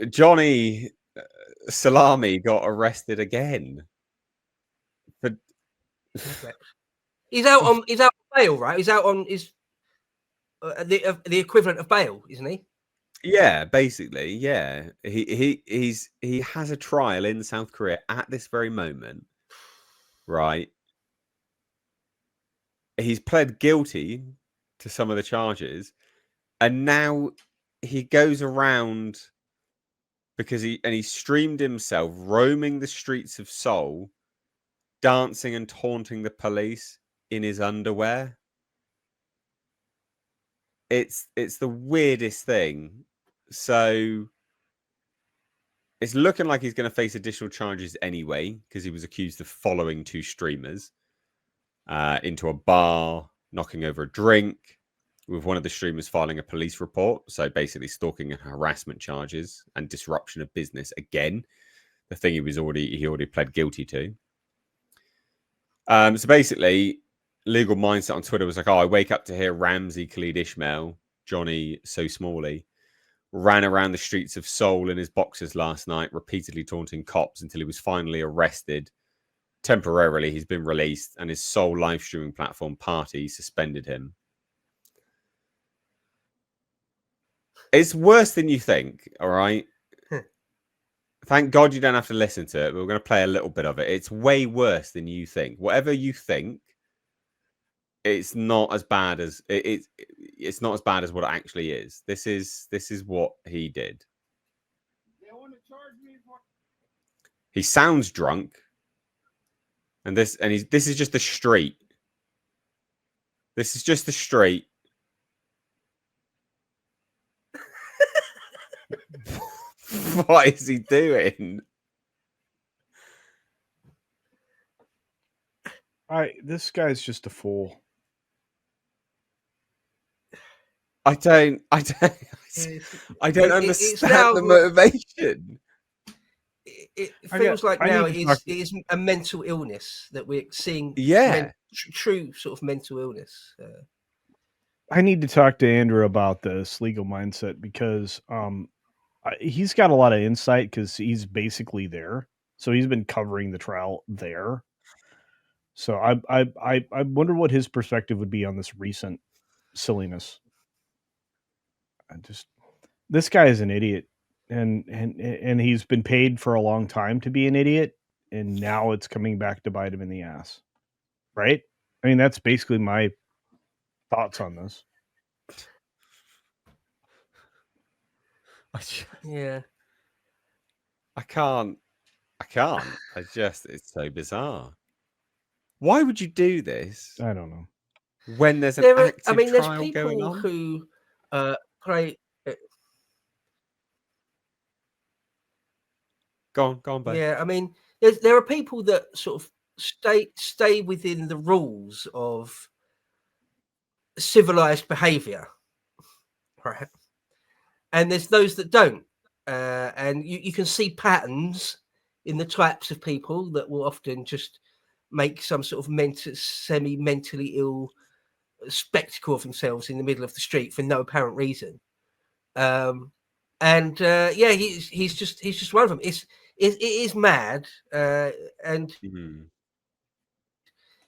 Johnny Salami got arrested again. But Okay. He's out on bail, right? He's out on his the equivalent of bail, isn't he? yeah, basically, yeah. He has a trial in South Korea at this very moment, right? He's pled guilty to some of the charges, and now he goes around because he streamed himself roaming the streets of Seoul, dancing and taunting the police in his underwear. It's the weirdest thing. So it's looking like he's going to face additional charges anyway, because he was accused of following two streamers into a bar, knocking over a drink, with one of the streamers filing a police report. So basically stalking and harassment charges and disruption of business again. The thing he already pled guilty to. So basically, Legal Mindset on Twitter was like, "Oh, I wake up to hear Ramsey Khalid Ismail, Johnny So Smalley, ran around the streets of Seoul in his boxers last night, repeatedly taunting cops until he was finally arrested. Temporarily, he's been released, and his Seoul live streaming platform Party suspended him." It's worse than you think, all right? Thank God you don't have to listen to it. But we're going to play a little bit of it. It's way worse than you think. Whatever you think, it's not as bad as it's not as bad as what it actually is. This is what he did. They want to charge me for... He sounds drunk, and this is just the street. This is just the street. What is he doing? This guy's just a fool. I don't understand the motivation. It feels like now it is a mental illness that we're seeing. Yeah, true sort of mental illness. I need to talk to Andrew about this Legal Mindset because he's got a lot of insight because he's basically there. So he's been covering the trial there. So I wonder what his perspective would be on this recent silliness. This guy is an idiot, and he's been paid for a long time to be an idiot, and now it's coming back to bite him in the ass. Right? I mean, that's basically my thoughts on this. Yeah. I can't. It's so bizarre. Why would you do this? I don't know. When there's an active trial there's people going on? who play. Go on, bud. Yeah, I mean, there are people that sort of stay within the rules of civilized behavior, right? And there's those that don't, and you can see patterns in the types of people that will often just make some sort of semi-mentally ill spectacle of themselves in the middle of the street for no apparent reason. And he's just one of them. It is mad, and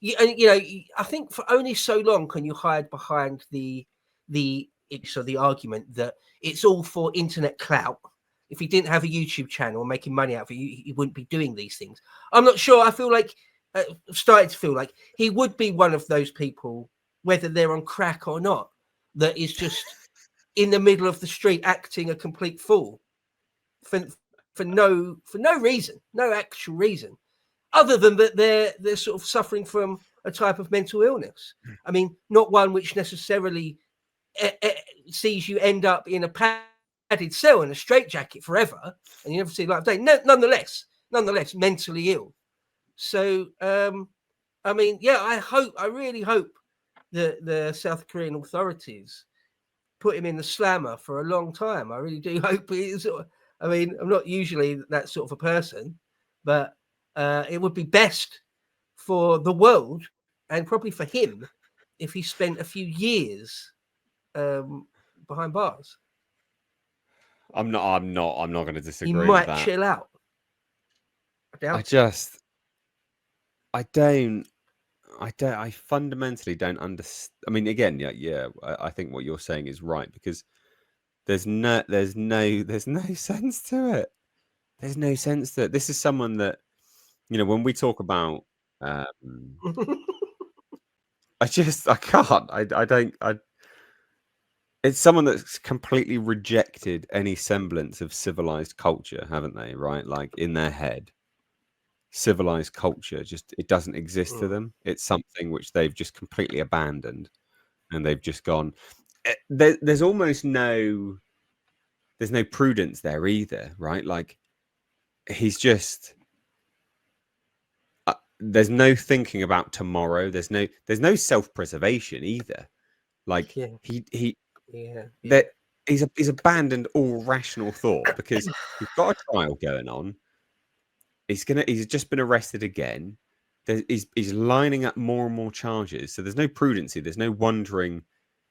I think for only so long can you hide behind the argument that it's all for internet clout. If he didn't have a YouTube channel making money out of it, he wouldn't be doing these things. I'm not sure. I feel like started to feel like he would be one of those people, whether they're on crack or not, that is just in the middle of the street acting a complete fool for no reason, no actual reason, other than that they're sort of suffering from a type of mental illness. I mean, not one which necessarily sees you end up in a padded cell in a straitjacket forever, and you never see light of day. No, nonetheless, mentally ill. So, I mean, yeah, I really hope that the South Korean authorities put him in the slammer for a long time. I really do hope it is. I mean, I'm not usually that sort of a person, but it would be best for the world and probably for him if he spent a few years behind bars. I'm not going to He disagree with might that. chill out. I fundamentally don't understand. I mean, again, yeah. I think what you're saying is right, because there's no sense to it. There's no sense to it. This is someone that, when we talk about, I can't. I don't. It's someone that's completely rejected any semblance of civilized culture, haven't they? Right, like in their head, civilized culture it doesn't exist to them. It's something which they've just completely abandoned, and they've just gone. There's almost no prudence there either, right? Like he's just there's no thinking about tomorrow. There's no self-preservation either. Like Yeah. he Yeah. that he's abandoned all rational thought, because he's got a trial going on. He's just been arrested again. He's lining up more and more charges. So there's no prudency. There's no wondering.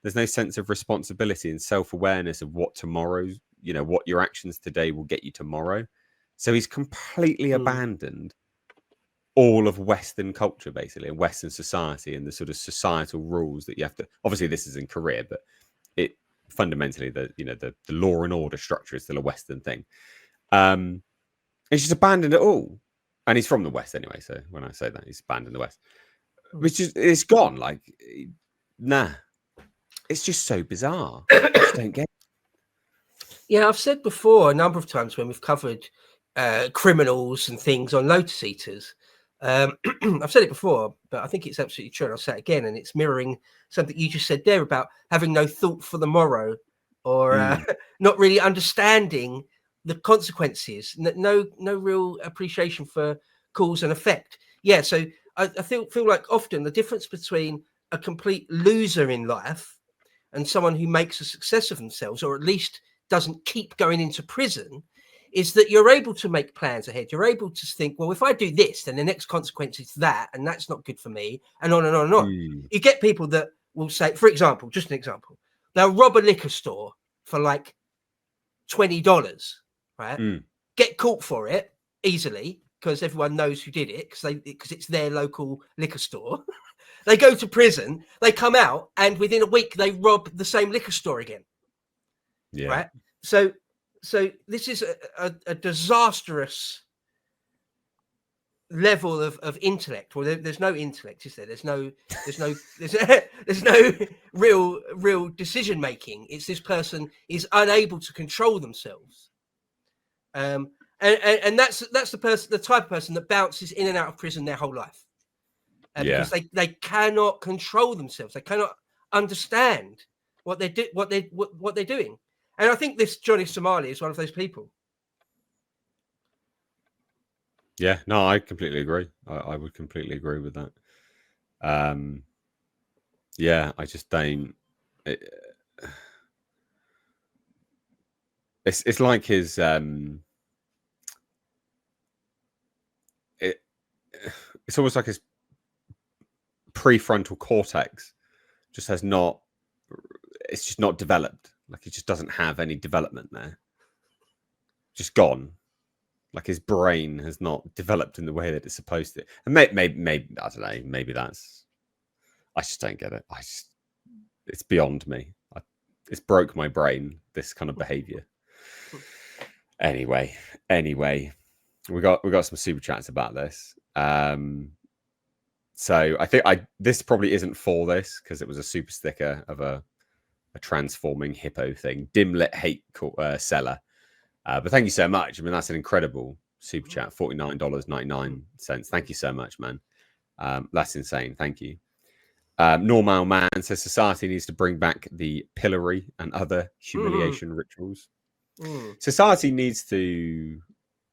There's no sense of responsibility and self-awareness of what tomorrow's, what your actions today will get you tomorrow. So he's completely abandoned all of Western culture, basically, and Western society, and the sort of societal rules that you have to. Obviously, this is in Korea, but it fundamentally the law and order structure is still a Western thing. He's just abandoned it all, and he's from the West anyway. So when I say that, he's abandoned the West, it's gone. Like, nah, it's just so bizarre. I just don't get it. Yeah, I've said before a number of times when we've covered criminals and things on Lotus Eaters. I've said it before, but I think it's absolutely true. And I'll say it again, and it's mirroring something you just said there about having no thought for the morrow, or not really understanding the consequences. No real appreciation for cause and effect. Yeah, so I feel like often the difference between a complete loser in life and someone who makes a success of themselves, or at least doesn't keep going into prison, is that you're able to make plans ahead. You're able to think, well, if I do this, then the next consequence is that, and that's not good for me, and on and on and on. You get people that will say, for example, just an example, they'll rob a liquor store for like $20, right? Get caught for it easily because everyone knows who did it, because it's their local liquor store. They go to prison, they come out, and within a week they rob the same liquor store again. Yeah. Right. So this is a disastrous level of intellect. Well, there's no intellect, is there? There's no real decision making. It's this person is unable to control themselves. And that's the type of person that bounces in and out of prison their whole life. Because they cannot control themselves. They cannot understand what they're doing. And I think this Johnny Somali is one of those people. Yeah, no, I completely agree. I would completely agree with that. Yeah, I just don't. It's like his. It's almost like his prefrontal cortex just has not. It's just not developed. Like he just doesn't have any development there. Just gone. Like his brain has not developed in the way that it's supposed to. And maybe I don't know. Maybe that's. I just don't get it. It's beyond me. It's broke my brain. This kind of behavior. Anyway, we got some super chats about this. So I think this probably isn't for this, because it was a super sticker of a transforming hippo thing. Dim lit hate seller. But thank you so much. I mean, that's an incredible super chat. $49.99. Thank you so much, man. That's insane. Thank you. Normal Man says society needs to bring back the pillory and other humiliation rituals. Society needs to.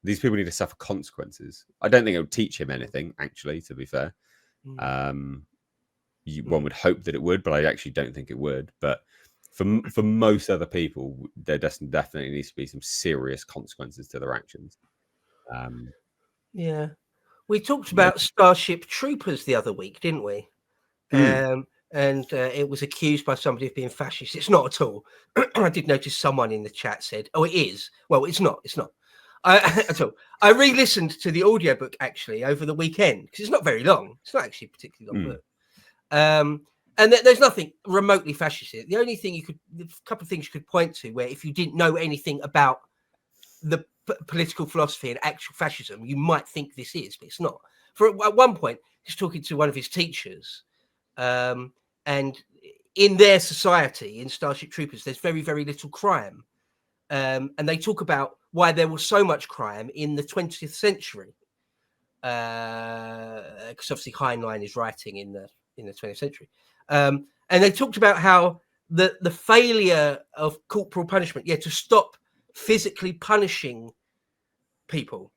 These people need to suffer consequences. I don't think it would teach him anything, actually, to be fair. One would hope that it would, but I actually don't think it would. But for most other people, there definitely needs to be some serious consequences to their actions. Yeah. We talked about Starship Troopers the other week, didn't we? and it was accused by somebody of being fascist. It's not at all. I did notice someone in the chat said, "Oh, it is." Well, it's not. It's not. At all. I re-listened to the audiobook actually over the weekend because it's not very long. It's not actually a particularly long book. And there's nothing remotely fascist in it. The only thing a couple of things you could point to where if you didn't know anything about the political philosophy and actual fascism, you might think this is, but it's not. At one point, he's talking to one of his teachers, and in their society, in Starship Troopers, there's very, very little crime. And they talk about why there was so much crime in the 20th century. Because obviously Heinlein is writing in the 20th century. And they talked about how the failure of corporal punishment, to stop physically punishing people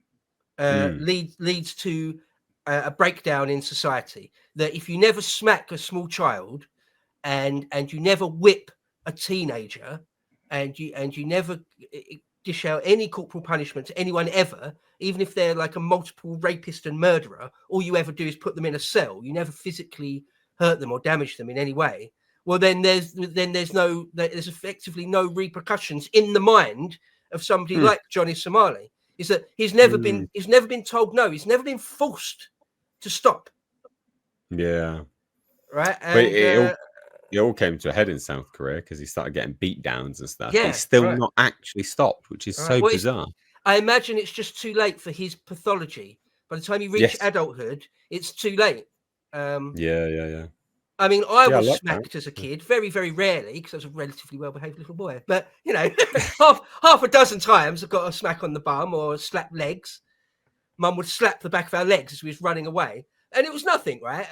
leads to a breakdown in society. That if you never smack a small child and you never whip a teenager and you never dish out any corporal punishment to anyone ever, even if they're like a multiple rapist and murderer, all you ever do is put them in a cell. You never physically hurt them or damage them in any way. Well, then there's effectively no repercussions in the mind of somebody like Johnny Somali. Is that he's never been told no. He's never been forced to stop. Yeah. Right. And it all came to a head in South Korea because he started getting beat downs and stuff. Yeah, but he's still not actually stopped, which is so bizarre. I imagine it's just too late for his pathology. By the time you reach adulthood, it's too late. Yeah. I mean, I was smacked as a kid, very, very rarely, because I was a relatively well-behaved little boy. But, half a dozen times I've got a smack on the bum or slap legs. Mum would slap the back of our legs as we was running away. And it was nothing, right?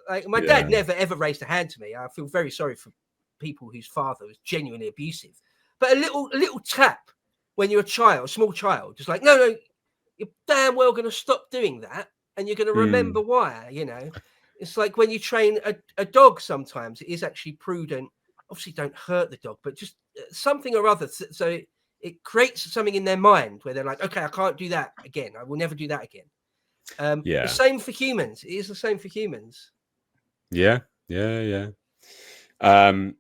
Like my dad never, ever raised a hand to me. I feel very sorry for people whose father was genuinely abusive. But a little tap when you're a small child, just like, no, you're damn well going to stop doing that. And you're going to remember why, It's like when you train a dog sometimes, it is actually prudent. Obviously, don't hurt the dog, but just something or other. So it creates something in their mind where they're like, okay, I can't do that again. I will never do that again. The same for humans. It is the same for humans. Yeah. So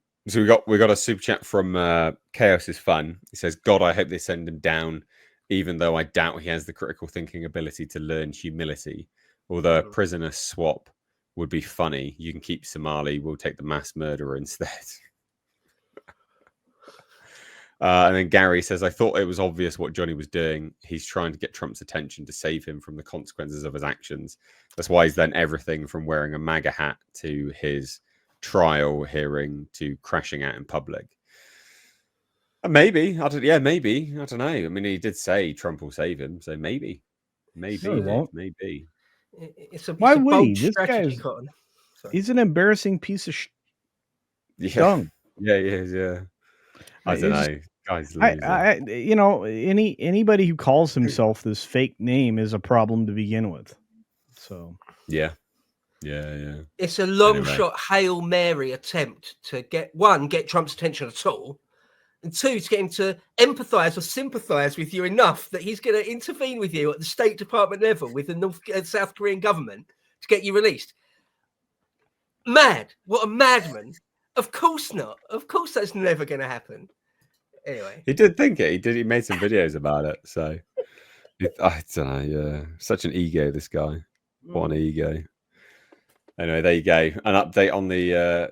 we got a super chat from Chaos is Fun. He says, God, I hope they send him down, even though I doubt he has the critical thinking ability to learn humility. Although a prisoner swap would be funny. You can keep Somali. We'll take the mass murderer instead. And then Gary says, I thought it was obvious what Johnny was doing. He's trying to get Trump's attention to save him from the consequences of his actions. That's why he's done everything from wearing a MAGA hat to his trial hearing to crashing out in public. Maybe. I don't know. I mean, he did say Trump will save him. So maybe. No, he won't. Maybe. Why would he? This guy he's an embarrassing piece of dung. Yeah, he is, yeah. I don't know. Guys, anybody who calls himself this fake name is a problem to begin with. So yeah. It's a long shot Hail Mary attempt to get Trump's attention at all, and two, to get him to empathize or sympathize with you enough that he's going to intervene with you at the State Department level with the South Korean government to get you released. Mad. What a madman. Of course not. Of course that's never going to happen. Anyway. He did think it. He made some videos about it. So, I don't know. Yeah. Such an ego, this guy. What an ego. Anyway, there you go. An update on the